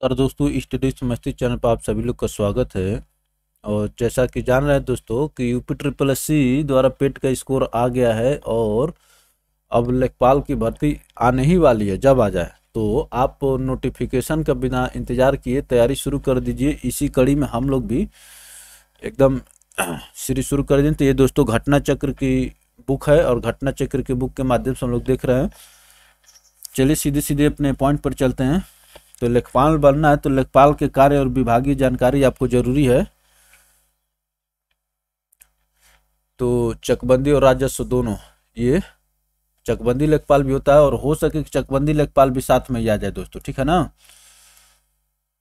और दोस्तों स्टडीज मस्ती चैनल पर आप सभी लोग का स्वागत है। और जैसा कि जान रहे हैं दोस्तों कि यूपी ट्रिपल एस सी द्वारा पेट का स्कोर आ गया है और अब लेखपाल की भर्ती आने ही वाली है। जब आ जाए तो आप नोटिफिकेशन का बिना इंतजार किए तैयारी शुरू कर दीजिए। इसी कड़ी में हम लोग भी एकदम सीरीज शुरू कर दें। तो ये दोस्तों घटना चक्र की बुक है और घटना चक्र की बुक के माध्यम से हम लोग देख रहे हैं। चलिए सीधे सीधे अपने पॉइंट पर चलते हैं। तो लेखपाल बनना है तो लेखपाल के कार्य और विभागीय जानकारी आपको जरूरी है। तो चकबंदी और राजस्व दोनों, ये चकबंदी लेखपाल भी होता है और हो सके कि चकबंदी लेखपाल भी साथ में ही आ जाए दोस्तों, ठीक है ना।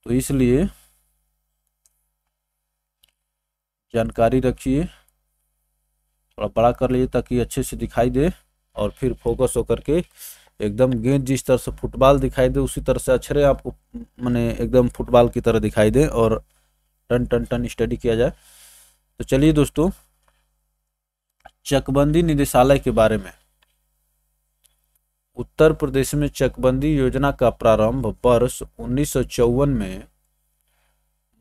तो इसलिए जानकारी रखिए, थोड़ा बड़ा कर लीजिए ताकि अच्छे से दिखाई दे और फिर फोकस होकर के एकदम गेंद जिस तरह से फुटबॉल दिखाई दे उसी तरह से अक्षरे आपको माने एकदम फुटबॉल की तरह दिखाई दे और टन टन टन स्टडी किया जाए। तो चलिए दोस्तों, चकबंदी निदेशालय के बारे में। उत्तर प्रदेश में चकबंदी योजना का प्रारंभ वर्ष 1954 में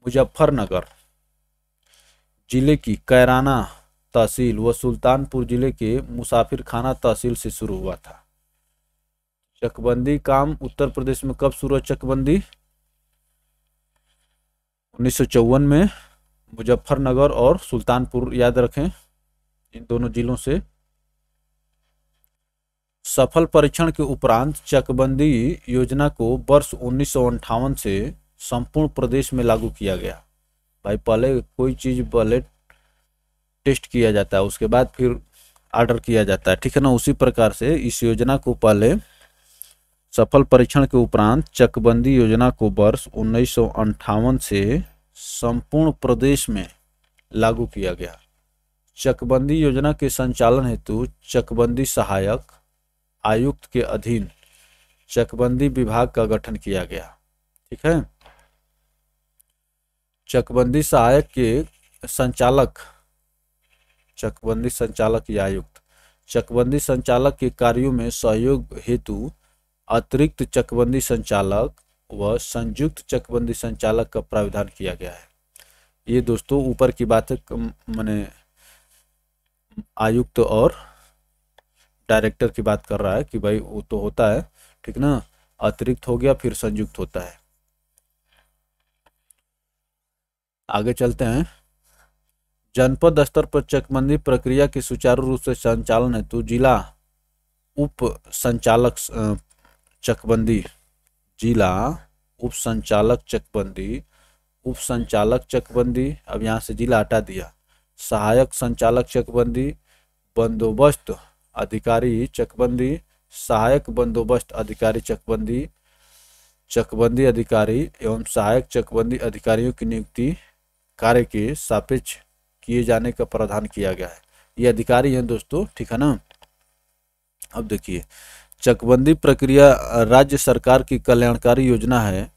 मुजफ्फरनगर जिले की कैराना तहसील व सुल्तानपुर जिले के मुसाफिर खाना तहसील से शुरू हुआ था। चकबंदी काम उत्तर प्रदेश में कब शुरू हुआ? चकबंदी 1954 में मुजफ्फरनगर और सुल्तानपुर, याद रखें इन दोनों जिलों से। सफल परीक्षण के उपरांत चकबंदी योजना को वर्ष 1958 से संपूर्ण प्रदेश में लागू किया गया। भाई पहले कोई चीज पहले टेस्ट किया जाता है, उसके बाद फिर ऑर्डर किया जाता है, ठीक है ना। उसी प्रकार से इस योजना को पहले सफल परीक्षण के उपरांत चकबंदी योजना को वर्ष 1958 से संपूर्ण प्रदेश में लागू किया गया। चकबंदी योजना के संचालन हेतु चकबंदी सहायक आयुक्त के अधीन चकबंदी विभाग का गठन किया गया, ठीक है। चकबंदी सहायक के संचालक, चकबंदी संचालक या आयुक्त, चकबंदी संचालक के कार्यों में सहयोग हेतु अतिरिक्त चकबंदी संचालक व संयुक्त चकबंदी संचालक का प्रावधान किया गया है। ये दोस्तों ऊपर की बात है, मैंने आयुक्त और डायरेक्टर की बात कर रहा है कि भाई वो तो होता है, ठीक ना। अतिरिक्त हो गया फिर संयुक्त होता है। आगे चलते हैं। जनपद स्तर पर चकबंदी प्रक्रिया के सुचारू रूप से संचालन हेतु जिला उप संचालक चकबंदी, जिला उप संचालक चकबंदी, उप संचालक चकबंदी, अब यहाँ से जिला हटा दिया, सहायक संचालक चकबंदी, बंदोबस्त अधिकारी चकबंदी, सहायक बंदोबस्त अधिकारी चकबंदी, चकबंदी अधिकारी एवं सहायक चकबंदी अधिकारियों की नियुक्ति कार्य के सापेक्ष किए जाने का प्रावधान किया गया है। ये अधिकारी हैं दोस्तों, ठीक है ना। अब देखिए, चकबंदी प्रक्रिया राज्य सरकार की कल्याणकारी योजना है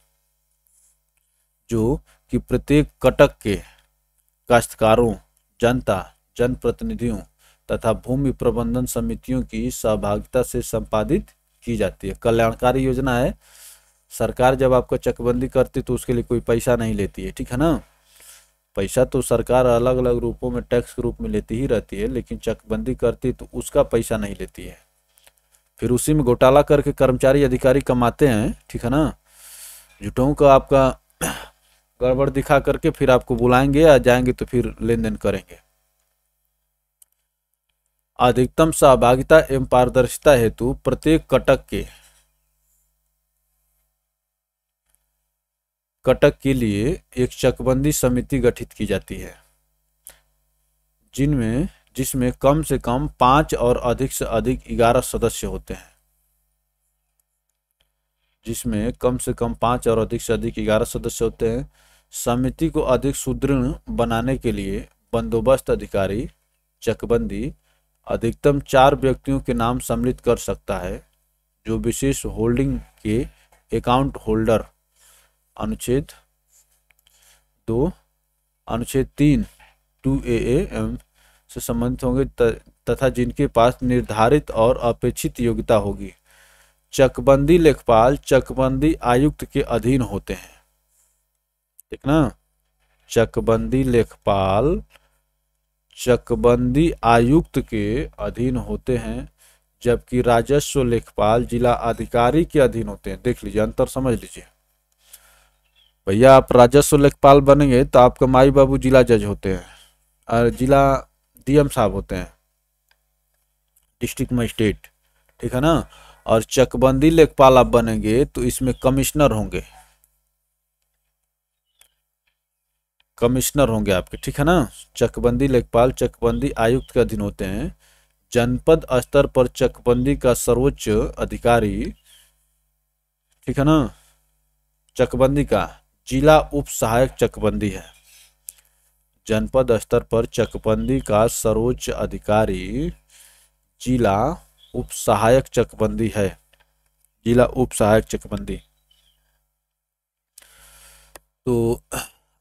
जो कि प्रत्येक कटक के काश्तकारों, जनता, जनप्रतिनिधियों तथा भूमि प्रबंधन समितियों की सहभागिता से संपादित की जाती है। कल्याणकारी योजना है। सरकार जब आपका चकबंदी करती तो उसके लिए कोई पैसा नहीं लेती है, ठीक है ना। पैसा तो सरकार अलग अलग रूपों में टैक्स के रूप में लेती ही रहती है, लेकिन चकबंदी करती तो उसका पैसा नहीं लेती है। फिर उसी में घोटाला करके कर्मचारी अधिकारी कमाते हैं, ठीक है ना। झूठों का आपका गड़बड़ दिखा करके फिर आपको बुलाएंगे या जाएंगे तो फिर लेन देन करेंगे। अधिकतम सहभागिता एवं पारदर्शिता हेतु प्रत्येक कटक के लिए एक चकबंदी समिति गठित की जाती है जिसमें कम से कम 5 और अधिक से अधिक 11 सदस्य होते हैं। जिसमें कम से कम 5 और अधिक से अधिक 11 सदस्य होते हैं। समिति को अधिक सुदृढ़ बनाने के लिए बंदोबस्त अधिकारी चकबंदी अधिकतम 4 व्यक्तियों के नाम सम्मिलित कर सकता है जो विशेष होल्डिंग के अकाउंट होल्डर अनुच्छेद 2 अनुच्छेद 3 2AA से संबंधित होंगे तथा जिनके पास निर्धारित और अपेक्षित योग्यता होगी। चकबंदी लेखपाल चकबंदी आयुक्त के अधीन होते हैं। ठीक ना। चकबंदी लेखपाल चकबंदी आयुक्त के अधीन होते हैं, जबकि राजस्व लेखपाल जिला अधिकारी के अधीन होते हैं। देख लीजिए, अंतर समझ लीजिए भैया। आप राजस्व लेखपाल बनेंगे तो आपका माई बाबू जिला जज होते हैं और जिला डीएम साहब होते हैं, डिस्ट्रिक्ट मजिस्ट्रेट, ठीक है ना। और चकबंदी लेखपाल आप बनेंगे तो इसमें कमिश्नर होंगे, कमिश्नर होंगे आपके, ठीक है ना। चकबंदी लेखपाल चकबंदी आयुक्त के अधीन होते हैं। जनपद स्तर पर चकबंदी का सर्वोच्च अधिकारी, ठीक है ना, चकबंदी का जिला उप सहायक चकबंदी है। जनपद स्तर पर चकबंदी का सर्वोच्च अधिकारी जिला उप सहायक चकबंदी है, जिला उप सहायक चकबंदी। तो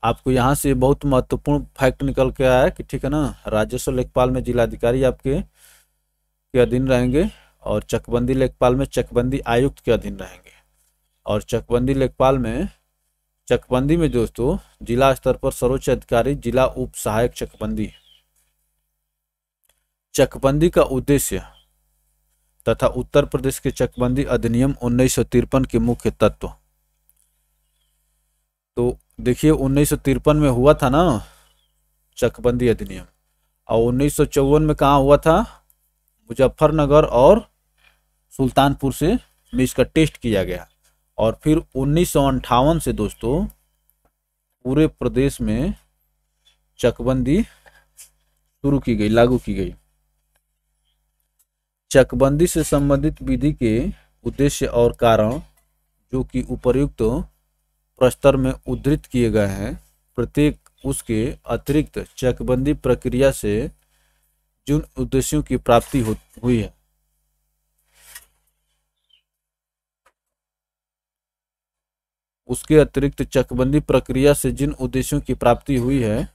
आपको यहाँ से बहुत महत्वपूर्ण फैक्ट निकल के आया है कि ठीक है ना, राजस्व लेखपाल में जिलाधिकारी आपके के अधीन रहेंगे और चकबंदी लेखपाल में चकबंदी आयुक्त के अधीन रहेंगे। और चकबंदी लेखपाल में चकबंदी में दोस्तों जिला स्तर पर सर्वोच्च अधिकारी जिला उप सहायक चकबंदी। चकबंदी का उद्देश्य तथा उत्तर प्रदेश के चकबंदी अधिनियम 1953 के मुख्य तत्व। तो देखिए 1953 में हुआ था ना चकबंदी अधिनियम, और 1954 में कहाँ हुआ था, मुजफ्फरनगर और सुल्तानपुर से में इसका टेस्ट किया गया। और फिर 1958 से दोस्तों पूरे प्रदेश में चकबंदी शुरू की गई, लागू की गई। चकबंदी से संबंधित विधि के उद्देश्य और कारण जो कि उपर्युक्त प्रस्तर में उद्धृत किए गए हैं, प्रत्येक उसके अतिरिक्त चकबंदी प्रक्रिया से जिन उद्देश्यों की प्राप्ति हुई है, उसके अतिरिक्त चकबंदी प्रक्रिया से जिन उद्देश्यों की प्राप्ति हुई है,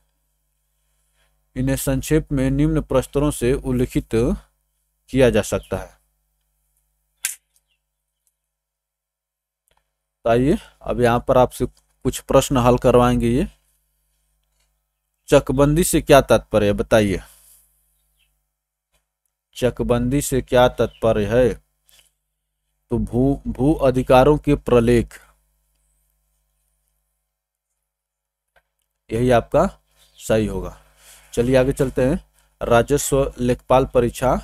इन्हें संक्षेप में निम्न प्रस्तरों से उल्लिखित किया जा सकता है। तो आइए अब यहाँ पर आपसे कुछ प्रश्न हल करवाएंगे। ये चकबंदी से क्या तात्पर्य है बताइए, चकबंदी से क्या तात्पर्य है। तो भू अधिकारों के प्रलेख, यही आपका सही होगा। चलिए आगे चलते हैं। राजस्व लेखपाल परीक्षा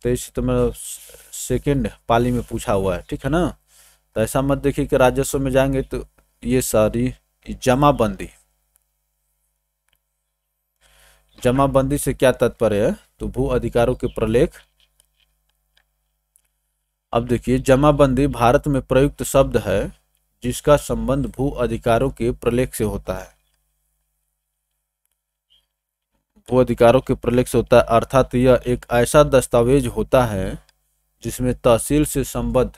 23 सितंबर सेकेंड पाली में पूछा हुआ है, ठीक है ना। तो ऐसा मत देखिए कि राजस्व में जाएंगे तो ये सारी जमाबंदी, जमाबंदी से क्या तात्पर्य है, तो भू अधिकारों के प्रलेख। अब देखिए जमाबंदी भारत में प्रयुक्त शब्द है जिसका संबंध भू अधिकारों के प्रलेख से होता है, भू अधिकारों के प्रलेख से होता है। अर्थात यह एक ऐसा दस्तावेज होता है जिसमें तहसील से संबद्ध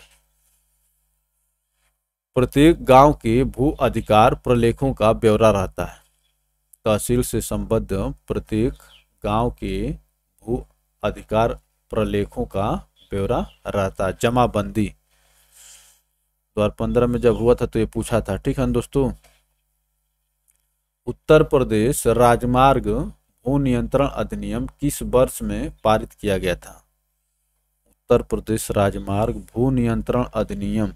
प्रत्येक गांव के भू अधिकार प्रलेखों का ब्यौरा रहता है। तहसील से संबद्ध प्रत्येक गांव के भू अधिकार प्रलेखों का ब्यौरा रहता है। जमाबंदी 2015 में जब हुआ था तो ये पूछा था, ठीक है दोस्तों। उत्तर प्रदेश राजमार्ग भू नियंत्रण अधिनियम किस वर्ष में पारित किया गया था। उत्तर प्रदेश राजमार्ग भू नियंत्रण अधिनियम,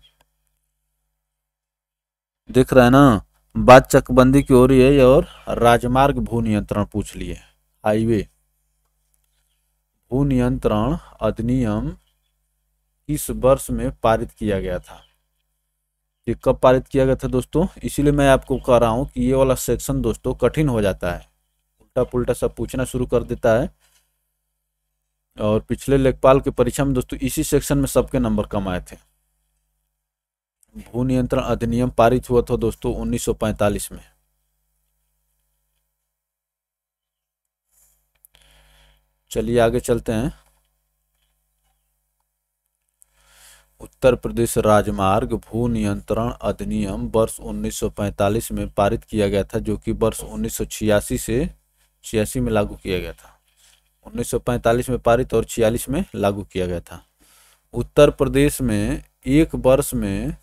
दिख रहा है ना, बात चकबंदी की हो रही है और राजमार्ग भू नियंत्रण पूछ लिए। हाईवे भू नियंत्रण अधिनियम किस वर्ष में पारित किया गया था। ये कब पारित किया गया था दोस्तों, इसीलिए मैं आपको कह रहा हूं कि ये वाला सेक्शन दोस्तों कठिन हो जाता है, उल्टा पुल्टा सब पूछना शुरू कर देता है। और पिछले लेखपाल की परीक्षा में दोस्तों इसी सेक्शन में सबके नंबर कम आए थे। भू नियंत्रण अधिनियम पारित हुआ था दोस्तों 1945 में। चलिए आगे चलते हैं। उत्तर प्रदेश राजमार्ग भू नियंत्रण अधिनियम वर्ष 1945 में पारित किया गया था, जो कि वर्ष 1986 से 86 में लागू किया गया था। 1945 में पारित और 46 में लागू किया गया था। उत्तर प्रदेश में एक वर्ष में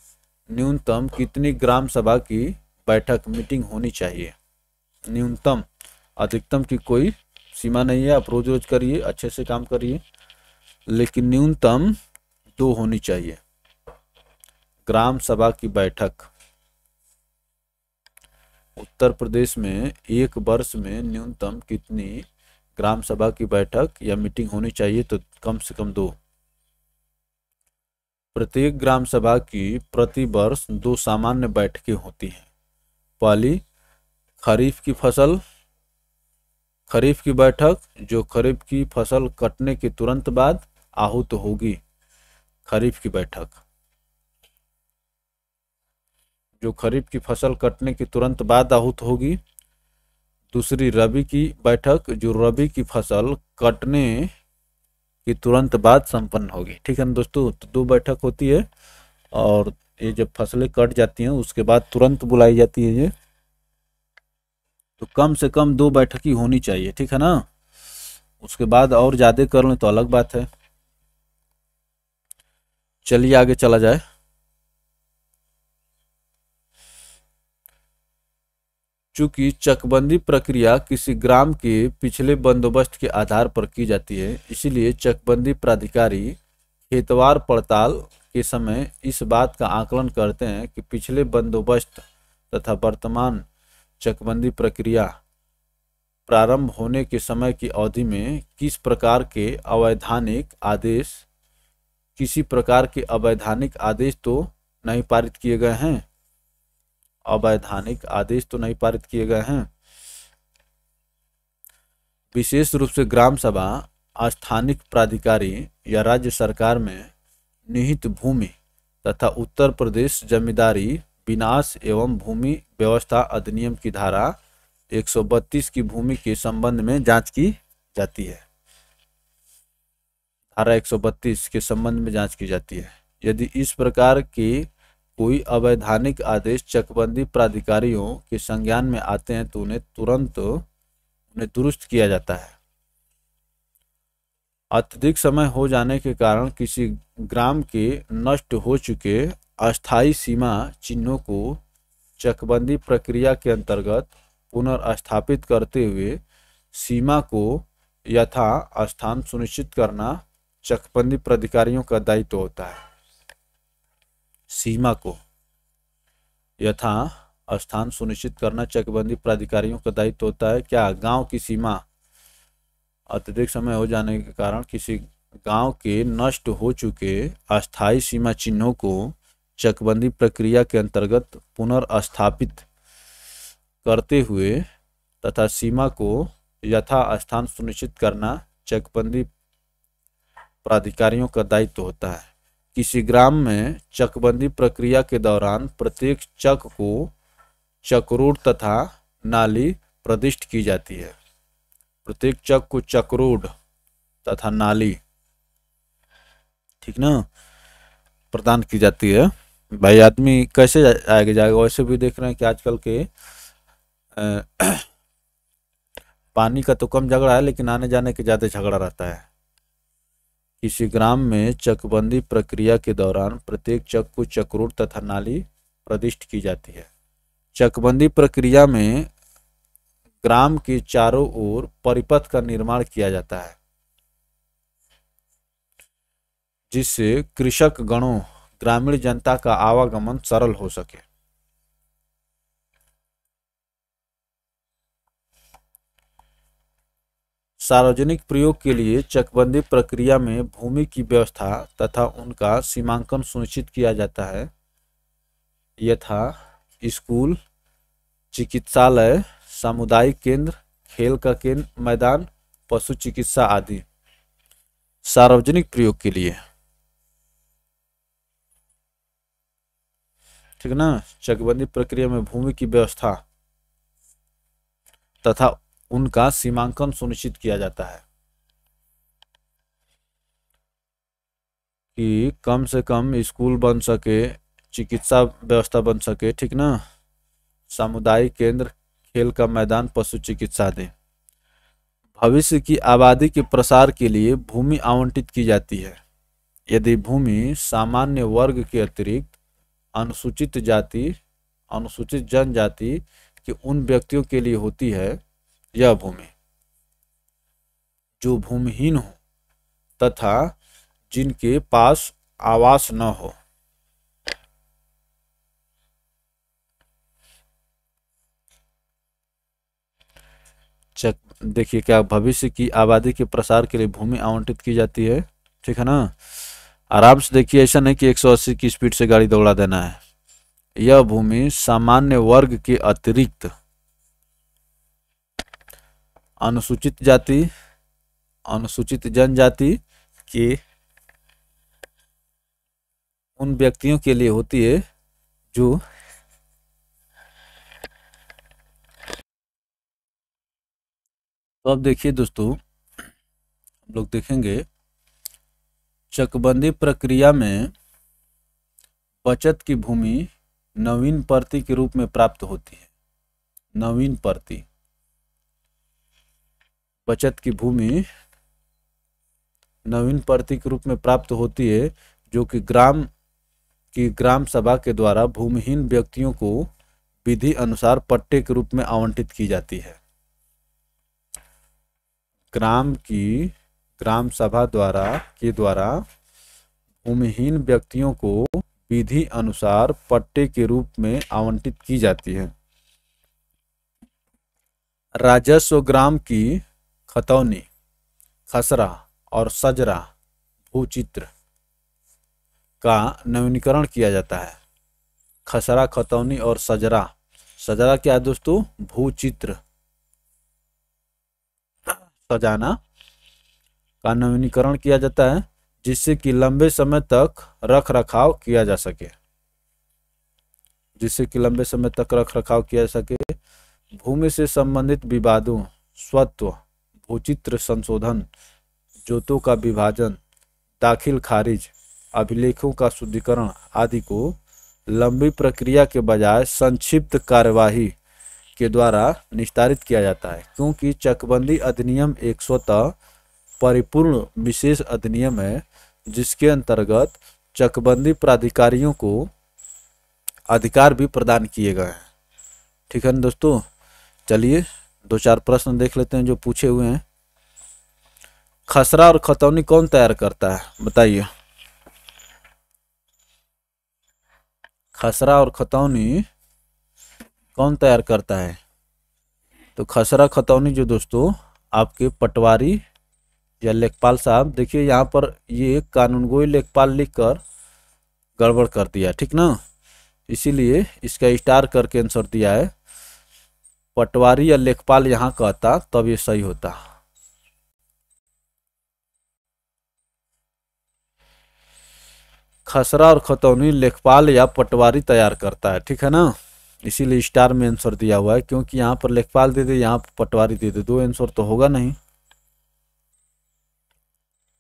न्यूनतम कितनी ग्राम सभा की बैठक मीटिंग होनी चाहिए। न्यूनतम, अधिकतम की कोई सीमा नहीं है, आप रोज रोज करिए, अच्छे से काम करिए, लेकिन न्यूनतम 2 होनी चाहिए। ग्राम सभा की बैठक, उत्तर प्रदेश में एक वर्ष में न्यूनतम कितनी ग्राम सभा की बैठक या मीटिंग होनी चाहिए? तो कम से कम 2। प्रत्येक ग्राम सभा की प्रति वर्ष 2 सामान्य बैठकें होती हैं। पहली, खरीफ की फसल, खरीफ की बैठक जो खरीफ की फसल कटने के तुरंत बाद आहूत होगी, खरीफ की बैठक जो खरीफ की फसल कटने के तुरंत बाद आहूत होगी। दूसरी, रबी की बैठक जो रबी की फसल कटने के तुरंत बाद संपन्न होगी। ठीक है ना दोस्तों, तो 2 बैठक होती है, और ये जब फसलें कट जाती हैं उसके बाद तुरंत बुलाई जाती है ये, तो कम से कम 2 बैठक ही होनी चाहिए। ठीक है ना, उसके बाद और ज़्यादा कर लें तो अलग बात है। चलिए आगे चला जाए। चूंकि चकबंदी प्रक्रिया किसी ग्राम के पिछले बंदोबस्त के आधार पर की जाती है, इसलिए चकबंदी प्राधिकारी खेतवार पड़ताल के समय इस बात का आकलन करते हैं कि पिछले बंदोबस्त तथा वर्तमान चकबंदी प्रक्रिया प्रारंभ होने के समय की अवधि में किसी प्रकार के अवैधानिक आदेश तो नहीं पारित किए गए हैं। अवैधानिक आदेश तो नहीं पारित किए गए हैं। विशेष रूप से ग्राम सभा स्थानिक प्राधिकारी या राज्य सरकार में निहित भूमि तथा उत्तर प्रदेश जमींदारी विनाश एवं भूमि व्यवस्था अधिनियम की धारा 132 की भूमि के संबंध में जांच की जाती है। धारा 132 के संबंध में जांच की जाती है। यदि इस प्रकार के कोई अवैधानिक आदेश चकबंदी प्राधिकारियों के संज्ञान में आते हैं तो उन्हें तुरंत दुरुस्त किया जाता है। अत्यधिक समय हो जाने के कारण किसी ग्राम के नष्ट हो चुके अस्थायी सीमा चिन्हों को चकबंदी प्रक्रिया के अंतर्गत पुनर्स्थापित करते हुए सीमा को यथा स्थान सुनिश्चित करना चकबंदी प्राधिकारियों का दायित्व होता है। सीमा को यथा स्थान सुनिश्चित करना चकबंदी प्राधिकारियों का दायित्व होता है। क्या गांव की सीमा अत्यधिक समय हो जाने के कारण किसी गांव के नष्ट हो चुके अस्थायी सीमा चिन्हों को चकबंदी प्रक्रिया के अंतर्गत पुनर्स्थापित करते हुए तथा सीमा को यथा स्थान सुनिश्चित करना चकबंदी प्राधिकारियों का दायित्व होता है। किसी ग्राम में चकबंदी प्रक्रिया के दौरान प्रत्येक चक को चक्रोड तथा नाली प्रदिष्ट की जाती है। प्रत्येक चक को चक्रोड तथा नाली, ठीक ना, प्रदान की जाती है। भाई आदमी कैसे आगे जाएगा? वैसे भी देख रहे हैं कि आजकल के पानी का तो कम झगड़ा है, लेकिन आने जाने के ज़्यादा झगड़ा रहता है। किसी ग्राम में चकबंदी प्रक्रिया के दौरान प्रत्येक चक को चक्रोड तथा नाली प्रदिष्ट की जाती है। चकबंदी प्रक्रिया में ग्राम के चारों ओर परिपथ का निर्माण किया जाता है, जिससे कृषक गणों ग्रामीण जनता का आवागमन सरल हो सके। सार्वजनिक प्रयोग के लिए चकबंदी प्रक्रिया में भूमि की व्यवस्था तथा उनका सीमांकन सुनिश्चित किया जाता है, यथा स्कूल, चिकित्सालय, सामुदायिक केंद्र, खेल का केंद्र मैदान, पशु चिकित्सा आदि। सार्वजनिक प्रयोग के लिए, ठीक ना, चकबंदी प्रक्रिया में भूमि की व्यवस्था तथा उनका सीमांकन सुनिश्चित किया जाता है कि कम से कम स्कूल बन सके, चिकित्सा व्यवस्था बन सके, ठीक ना, सामुदायिक केंद्र, खेल का मैदान, पशु चिकित्सा आदि। भविष्य की आबादी के प्रसार के लिए भूमि आवंटित की जाती है। यदि भूमि सामान्य वर्ग के अतिरिक्त अनुसूचित जाति, अनुसूचित जनजाति कि उन व्यक्तियों के लिए होती है यह भूमि जो भूमिहीन हो तथा जिनके पास आवास न हो। देखिए क्या भविष्य की आबादी के प्रसार के लिए भूमि आवंटित की जाती है, ठीक है ना। आराम से देखिए, ऐसा नहीं कि 180 की स्पीड से गाड़ी दौड़ा देना है। यह भूमि सामान्य वर्ग के अतिरिक्त अनुसूचित जाति, अनुसूचित जनजाति के उन व्यक्तियों के लिए होती है जो तो अब देखिए दोस्तों, हम लोग देखेंगे चकबंदी प्रक्रिया में बचत की भूमि नवीन परती के रूप में प्राप्त होती है। नवीन परती, बचत की भूमि नवीन परती के रूप में प्राप्त होती है जो कि ग्राम सभा के द्वारा भूमिहीन व्यक्तियों को विधि अनुसार पट्टे के रूप में आवंटित की जाती है। ग्राम सभा द्वारा भूमिहीन व्यक्तियों को विधि अनुसार पट्टे के रूप में आवंटित की जाती है। राजस्व ग्राम की खतौनी, खसरा और सजरा भूचित्र का नवीनीकरण किया जाता है। खसरा, खतौनी और सजरा, सजरा क्या है दोस्तों? भूचित्र, सजाना का नवीनीकरण किया जाता है जिससे कि लंबे समय तक रख रखाव किया जा सके, भूमि से संबंधित विवादों, स्वत्व, भूचित्र संशोधन, जोतों का विभाजन, दाखिल खारिज, अभिलेखों का शुद्धिकरण आदि को लंबी प्रक्रिया के बजाय संक्षिप्त कार्यवाही के द्वारा निस्तारित किया जाता है, क्योंकि चकबंदी अधिनियम एक स्वतः परिपूर्ण विशेष अधिनियम है जिसके अंतर्गत चकबंदी प्राधिकारियों को अधिकार भी प्रदान किए गए हैं। ठीक है ना दोस्तों, चलिए 2-4 प्रश्न देख लेते हैं जो पूछे हुए हैं। खसरा और खतौनी कौन तैयार करता है, बताइए। खसरा और खतौनी कौन तैयार करता है? तो खसरा खतौनी जो दोस्तों आपके पटवारी या लेखपाल साहब, देखिए यहाँ पर ये कानूनगोई लेखपाल लिखकर गड़बड़ कर दिया, ठीक ना, इसीलिए इसका स्टार करके आंसर दिया है। पटवारी या लेखपाल यहाँ कहता तब ये सही होता। खसरा और खतौनी लेखपाल या पटवारी तैयार करता है, ठीक है ना, इसीलिए स्टार में आंसर दिया हुआ है, क्योंकि यहाँ पर लेखपाल दे दे, यहाँ पर पटवारी दे दे, दो आंसर तो होगा नहीं।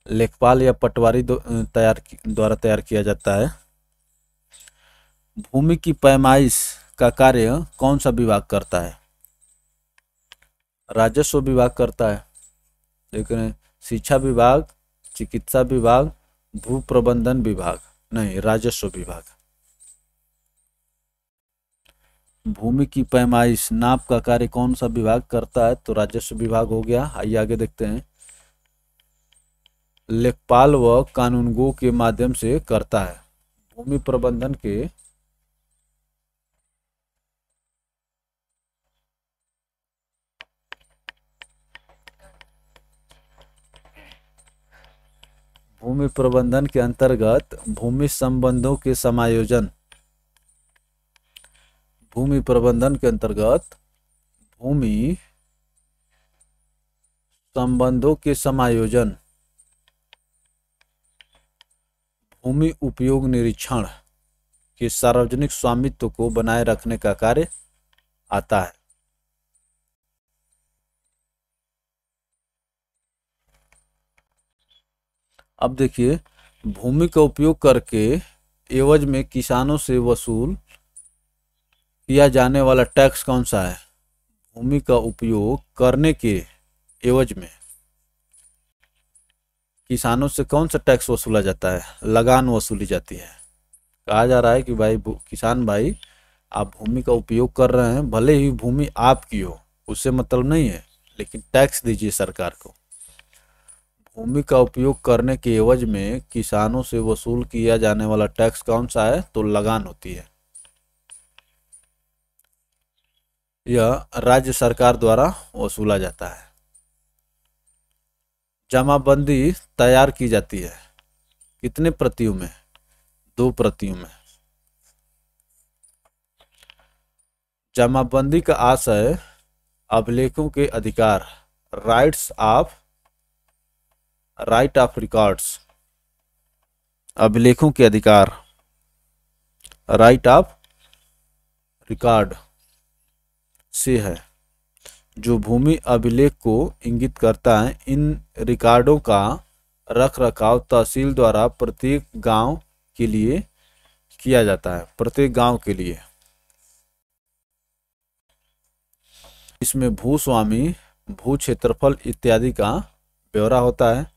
लेखपाल या पटवारी द्वारा तैयार किया जाता है। भूमि की पैमाइश का कार्य कौन सा विभाग करता है? राजस्व विभाग करता है, लेकिन शिक्षा विभाग, चिकित्सा विभाग, भू प्रबंधन विभाग नहीं, राजस्व विभाग। भूमि की पैमाइश, नाप का कार्य कौन सा विभाग करता है? तो राजस्व विभाग हो गया। आइए आगे देखते हैं। लेखपाल व कानूनगो के माध्यम से करता है। भूमि प्रबंधन के अंतर्गत भूमि संबंधों के समायोजन, भूमि प्रबंधन के अंतर्गत भूमि संबंधों के समायोजन, भूमि उपयोग निरीक्षण के सार्वजनिक स्वामित्व को बनाए रखने का कार्य आता है। अब देखिए, भूमि का उपयोग करके एवज में किसानों से वसूल किया जाने वाला टैक्स कौन सा है? भूमि का उपयोग करने के एवज में किसानों से कौन सा टैक्स वसूला जाता है? लगान वसूली जाती है। कहा जा रहा है कि भाई किसान भाई, आप भूमि का उपयोग कर रहे हैं, भले ही भूमि आपकी हो, उससे मतलब नहीं है, लेकिन टैक्स दीजिए सरकार को। भूमि का उपयोग करने के एवज में किसानों से वसूल किया जाने वाला टैक्स कौन सा है? तो लगान होती है। यह राज्य सरकार द्वारा वसूला जाता है। जमाबंदी तैयार की जाती है कितने प्रतियों में? 2 प्रतियों में। जमाबंदी का आशय अभिलेखों के अधिकार, राइट ऑफ रिकॉर्ड्स, अभिलेखों के अधिकार, राइट ऑफ रिकॉर्ड से है, जो भूमि अभिलेख को इंगित करता है। इन रिकॉर्डों का रख रखाव तहसील द्वारा प्रत्येक गांव के लिए किया जाता है, प्रत्येक गांव के लिए। इसमें भूस्वामी, भू क्षेत्रफल इत्यादि का ब्यौरा होता है।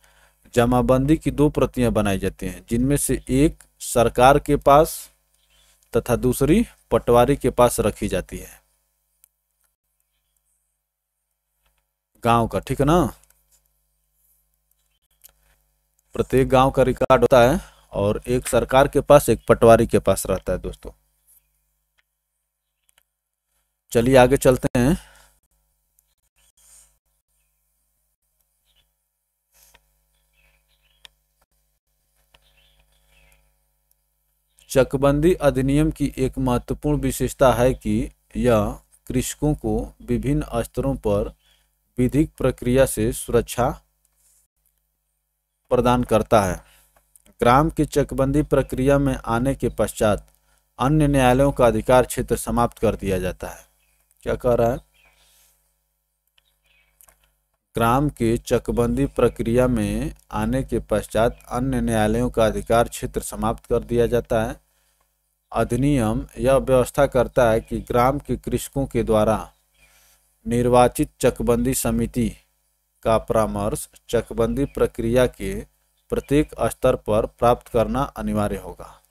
जमाबंदी की 2 प्रतियां बनाई जाती हैं, जिनमें से एक सरकार के पास तथा दूसरी पटवारी के पास रखी जाती है, गांव का, ठीक है ना। प्रत्येक गांव का रिकॉर्ड होता है और एक सरकार के पास, एक पटवारी के पास रहता है दोस्तों। चलिए आगे चलते हैं। चकबंदी अधिनियम की एक महत्वपूर्ण विशेषता है कि यह कृषकों को विभिन्न स्तरों पर विधिक प्रक्रिया से सुरक्षा प्रदान करता है। ग्राम की चकबंदी प्रक्रिया में आने के पश्चात अन्य न्यायालयों का अधिकार क्षेत्र समाप्त कर दिया जाता है। क्या कह रहा है? ग्राम के चकबंदी प्रक्रिया में आने के पश्चात अन्य न्यायालयों का अधिकार क्षेत्र समाप्त कर दिया जाता है। अधिनियम यह व्यवस्था करता है कि ग्राम के कृषकों के द्वारा निर्वाचित चकबंदी समिति का परामर्श चकबंदी प्रक्रिया के प्रत्येक स्तर पर प्राप्त करना अनिवार्य होगा।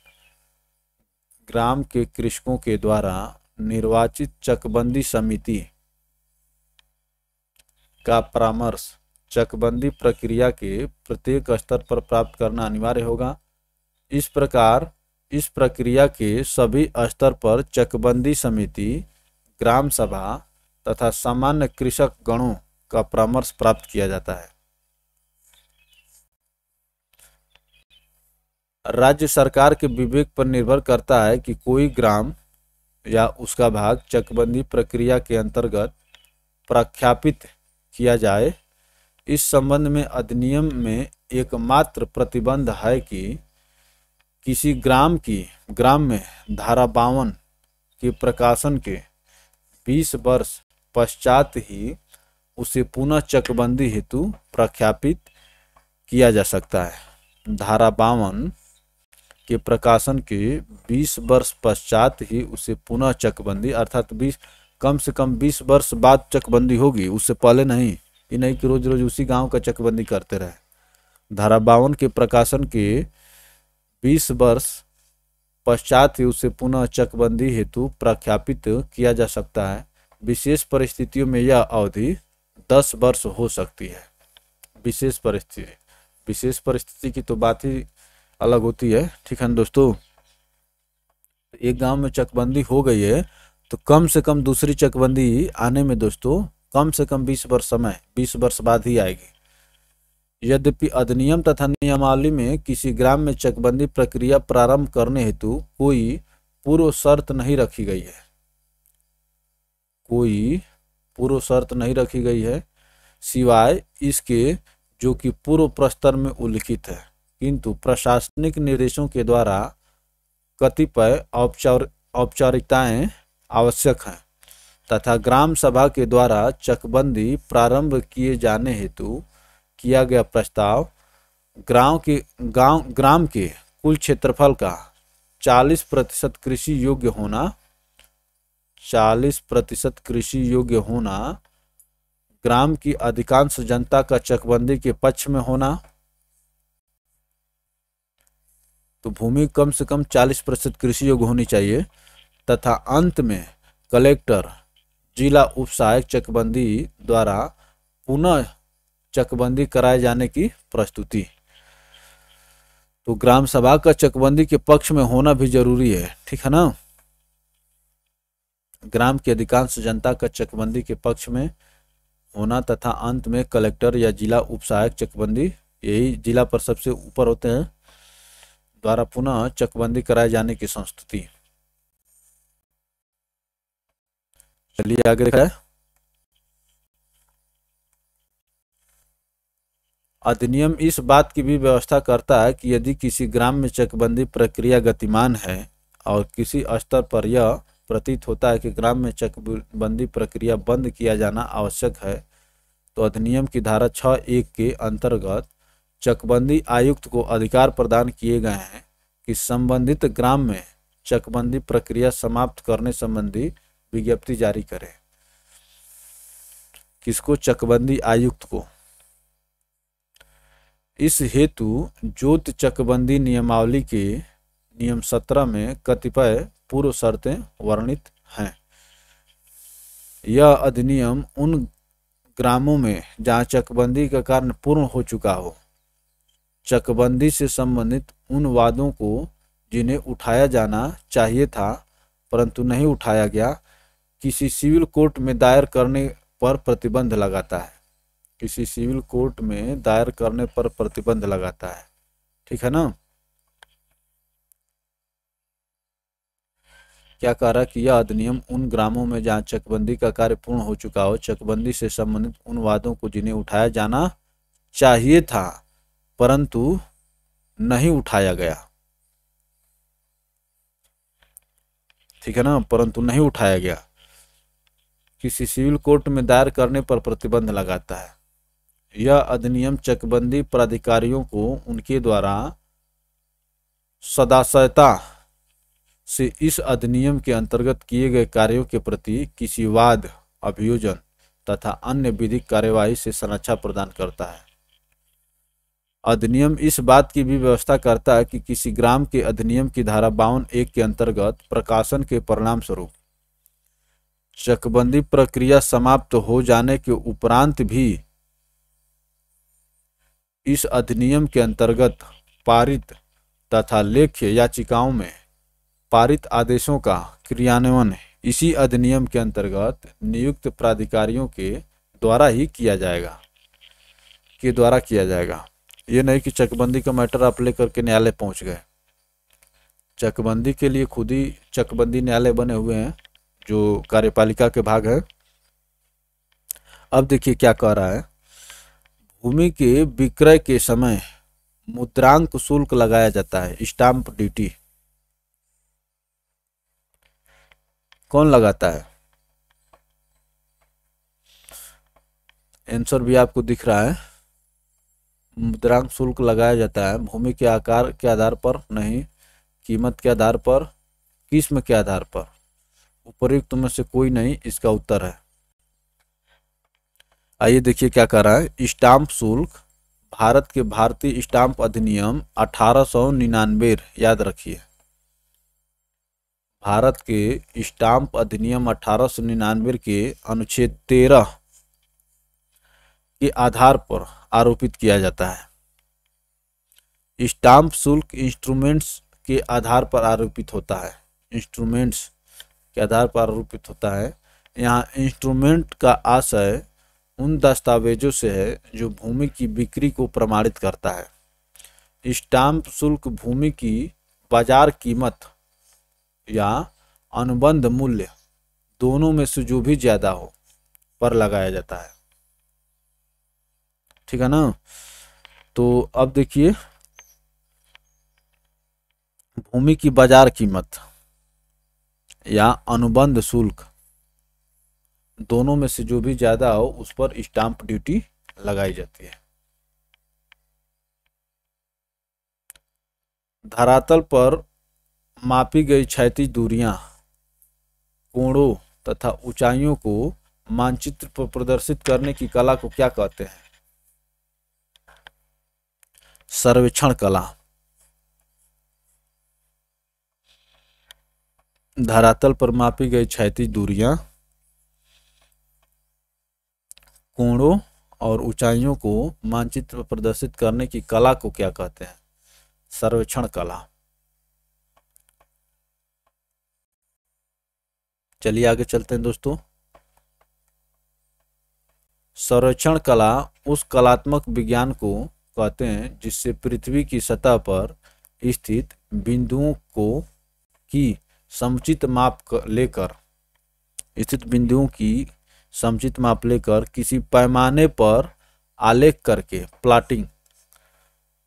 ग्राम के कृषकों के द्वारा निर्वाचित चकबंदी समिति का परामर्श चकबंदी प्रक्रिया के प्रत्येक स्तर पर प्राप्त करना अनिवार्य होगा। इस प्रकार इस प्रक्रिया के सभी स्तर पर चकबंदी समिति, ग्राम सभा तथा सामान्य कृषक गणों का परामर्श प्राप्त किया जाता है। राज्य सरकार के विवेक पर निर्भर करता है कि कोई ग्राम या उसका भाग चकबंदी प्रक्रिया के अंतर्गत प्रख्यापित किया जाए। इस संबंध में अधिनियम में एकमात्र प्रतिबंध है कि किसी ग्राम में धारा 52 के प्रकाशन के 20 वर्ष पश्चात ही उसे पुनः चकबंदी हेतु प्रख्यापित किया जा सकता है। धारा 52 के प्रकाशन के 20 वर्ष पश्चात ही उसे पुनः चकबंदी, अर्थात 20 कम से कम 20 वर्ष बाद चकबंदी होगी, उससे पहले नहीं। ये नहीं कि रोज रोज उसी गांव का चकबंदी करते रहे। धारा 52 के प्रकाशन के 20 वर्ष पश्चात ही उसे पुनः चकबंदी हेतु प्रख्यापित किया जा सकता है। विशेष परिस्थितियों में यह अवधि 10 वर्ष हो सकती है। विशेष परिस्थिति की तो बात ही अलग होती है, ठीक है ना दोस्तों। एक गांव में चकबंदी हो गई है तो कम से कम दूसरी चकबंदी आने में दोस्तों कम से कम 20 वर्ष बाद ही आएगी। यद्यपि अधिनियम तथा नियमावली में किसी ग्राम में चकबंदी प्रक्रिया प्रारंभ करने हेतु कोई पूर्व शर्त नहीं रखी गई है, सिवाय इसके जो कि पूर्व प्रस्तर में उल्लिखित है, किंतु प्रशासनिक निर्देशों के द्वारा कतिपय औपचारिकताएं आवश्यक हैं तथा ग्राम सभा के द्वारा चकबंदी प्रारंभ किए जाने हेतु किया गया प्रस्ताव ग्राम के कुल क्षेत्रफल का 40% कृषि योग्य होना, ग्राम की अधिकांश जनता का चकबंदी के पक्ष में होना। तो भूमि कम से कम 40% कृषि योग्य होनी चाहिए तथा अंत में कलेक्टर जिला उप सहायक चकबंदी द्वारा पुनः चकबंदी कराए जाने की प्रस्तुति। तो ग्राम सभा का चकबंदी के पक्ष में होना भी जरूरी है, ठीक है ना। ग्राम की अधिकांश जनता का चकबंदी के पक्ष में होना तथा अंत में कलेक्टर या जिला उप सहायक चकबंदी, यही जिला पर सबसे ऊपर होते हैं, द्वारा पुनः चकबंदी कराए जाने की संस्तुति। चलिए आगे देखा है। अधिनियम इस बात की भी व्यवस्था करता है कि यदि किसी ग्राम में चकबंदी प्रक्रिया गतिमान है और किसी स्तर पर यह प्रतीत होता है कि ग्राम में चकबंदी प्रक्रिया बंद किया जाना आवश्यक है, तो अधिनियम की धारा 6(1) के अंतर्गत चकबंदी आयुक्त को अधिकार प्रदान किए गए हैं कि संबंधित ग्राम में चकबंदी प्रक्रिया समाप्त करने संबंधी विज्ञप्ति जारी करें। किसको? चकबंदी आयुक्त को। इस हेतु जोत चकबंदी नियमावली के नियम 17 में कतिपय पूर्व शर्तें वर्णित हैं। यह अधिनियम उन ग्रामों में जहां चकबंदी का कार्य पूर्ण हो चुका हो, चकबंदी से संबंधित उन वादों को जिन्हें उठाया जाना चाहिए था परंतु नहीं उठाया गया, किसी सिविल कोर्ट में दायर करने पर प्रतिबंध लगाता है। किसी सिविल कोर्ट में दायर करने पर प्रतिबंध लगाता है, ठीक है ना। क्या कह रहा है कि यह अधिनियम उन ग्रामों में जहां चकबंदी का कार्य पूर्ण हो चुका हो, चकबंदी से संबंधित उन वादों को जिन्हें उठाया जाना चाहिए था परंतु नहीं उठाया गया, ठीक है ना, परंतु नहीं उठाया गया, किसी सिविल कोर्ट में दायर करने पर प्रतिबंध लगाता है। यह अधिनियम चकबंदी प्राधिकारियों को उनके द्वारा सदाशयता से इस अधिनियम के अंतर्गत किए गए कार्यों के प्रति किसी वाद, अभियोजन तथा अन्य विधिक कार्यवाही से संरक्षा प्रदान करता है। अधिनियम इस बात की भी व्यवस्था करता है कि किसी ग्राम के अधिनियम की धारा 52(1) के अंतर्गत प्रकाशन के परिणाम स्वरूप चकबंदी प्रक्रिया समाप्त हो जाने के उपरांत भी इस अधिनियम के अंतर्गत पारित तथा लेख्य याचिकाओं में पारित आदेशों का क्रियान्वयन इसी अधिनियम के अंतर्गत नियुक्त प्राधिकारियों के द्वारा ही किया जाएगा, ये नहीं कि चकबंदी का मैटर आप लेकर के न्यायालय पहुंच गए। चकबंदी के लिए खुद ही चकबंदी न्यायालय बने हुए हैं जो कार्यपालिका के भाग है। अब देखिए क्या कह रहा है। भूमि के विक्रय के समय मुद्रांक शुल्क लगाया जाता है, स्टाम्प ड्यूटी। कौन लगाता है? आंसर भी आपको दिख रहा है। मुद्रांक शुल्क लगाया जाता है भूमि के आकार के आधार पर नहीं, कीमत के आधार पर, किस्म के आधार पर। उपयुक्त में से कोई नहीं इसका उत्तर है। आइए देखिए क्या कह रहा है। स्टाम्प शुल्क भारत के भारतीय स्टाम्प अधिनियम 1899, याद रखिए, भारत के स्टाम्प अधिनियम 1899 के अनुच्छेद 13 के आधार पर आरोपित किया जाता है। स्टाम्प शुल्क इंस्ट्रूमेंट्स के आधार पर आरोपित होता है, इंस्ट्रूमेंट्स के आधार पर आरोपित होता है। यहाँ इंस्ट्रूमेंट का आशय उन दस्तावेजों से है जो भूमि की बिक्री को प्रमाणित करता है। स्टाम्प शुल्क भूमि की बाजार कीमत या अनुबंध मूल्य दोनों में से जो भी ज्यादा हो पर लगाया जाता है, ठीक है ना। तो अब देखिए, भूमि की बाजार कीमत या अनुबंध शुल्क दोनों में से जो भी ज्यादा हो उस पर स्टाम्प ड्यूटी लगाई जाती है। धरातल पर मापी गई क्षैतिज दूरियां, कोणों तथा ऊंचाइयों को मानचित्र पर प्रदर्शित करने की कला को क्या कहते हैं? सर्वेक्षण कला। धरातल पर मापी गई क्षैतिज दूरियां कोणों और ऊंचाइयों को मानचित्र पर प्रदर्शित करने की कला को क्या कहते हैं? सर्वेक्षण कला। चलिए आगे चलते हैं दोस्तों। सर्वेक्षण कला उस कलात्मक विज्ञान को कहते हैं जिससे पृथ्वी की सतह पर स्थित बिंदुओं को की समुचित माप लेकर किसी पैमाने पर आलेख करके प्लॉटिंग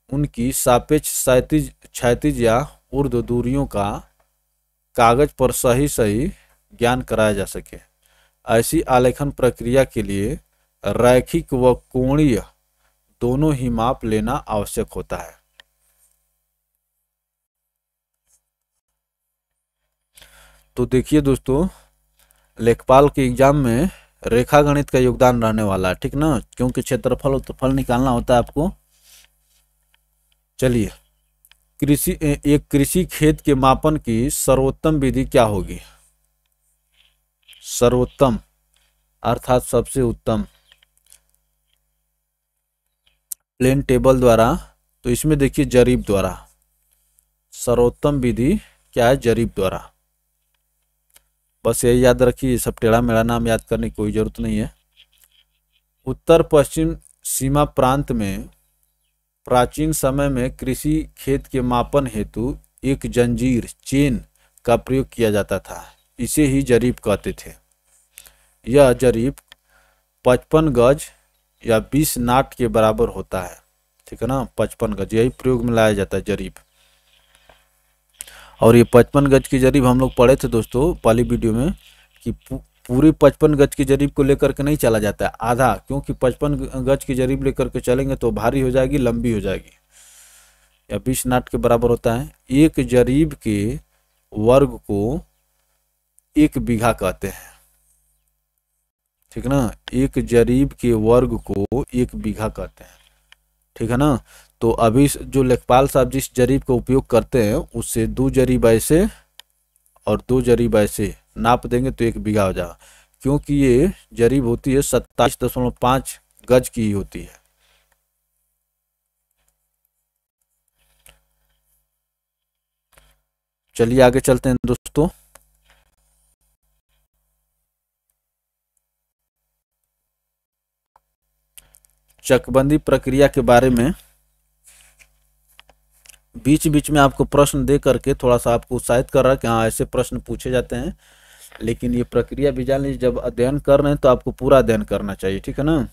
उनकी सापेक्ष क्षैतिज या ऊर्ध्व दूरियों का कागज पर सही ज्ञान कराया जा सके। ऐसी आलेखन प्रक्रिया के लिए रैखिक व कोणीय दोनों ही माप लेना आवश्यक होता है। तो देखिए दोस्तों, लेखपाल के एग्जाम में रेखा गणित का योगदान रहने वाला है, ठीक ना, क्योंकि क्षेत्रफल निकालना होता है आपको। चलिए, एक कृषि खेत के मापन की सर्वोत्तम विधि क्या होगी? सर्वोत्तम अर्थात सबसे उत्तम, प्लेन टेबल द्वारा, तो इसमें देखिए जरीब द्वारा। सर्वोत्तम विधि क्या है? जरीब द्वारा। बस यही याद रखिए, सब टेढ़ा मेढ़ा नाम याद करने की कोई जरूरत नहीं है। उत्तर पश्चिम सीमा प्रांत में प्राचीन समय में कृषि खेत के मापन हेतु एक जंजीर चेन का प्रयोग किया जाता था। इसे ही जरीब कहते थे। यह जरीब 55 गज या 20 नाट के बराबर होता है, ठीक है ना। 55 गज यही प्रयोग में लाया जाता है जरीब। और ये 55 गज की जरीब हम लोग पढ़े थे दोस्तों पहली वीडियो में कि पूरी 55 गज की जरीब को लेकर के नहीं चला जाता है, आधा, क्योंकि 55 गज की जरीब लेकर के चलेंगे तो भारी हो जाएगी, लंबी हो जाएगी। या 20 नाट के बराबर होता है। एक जरीब के वर्ग को 1 बीघा कहते हैं, ठीक है ना। एक जरीब के वर्ग को 1 बीघा कहते हैं, ठीक है ना। तो अभी जो लेखपाल साहब जिस जरीब का उपयोग करते हैं उससे 2 जरीब ऐसे और 2 जरीब ऐसे नाप देंगे तो 1 बीघा हो जाएगा, क्योंकि ये जरीब होती है 27.5 गज की ही होती है। चलिए आगे चलते हैं दोस्तों। चकबंदी प्रक्रिया के बारे में बीच बीच में आपको प्रश्न दे करके थोड़ा सा आपको उत्साहित कर रहा है कि हाँ ऐसे प्रश्न पूछे जाते हैं। लेकिन ये प्रक्रिया भी जान लीजिए, जब अध्ययन कर रहे हैं तो आपको पूरा अध्ययन करना चाहिए, ठीक है ना।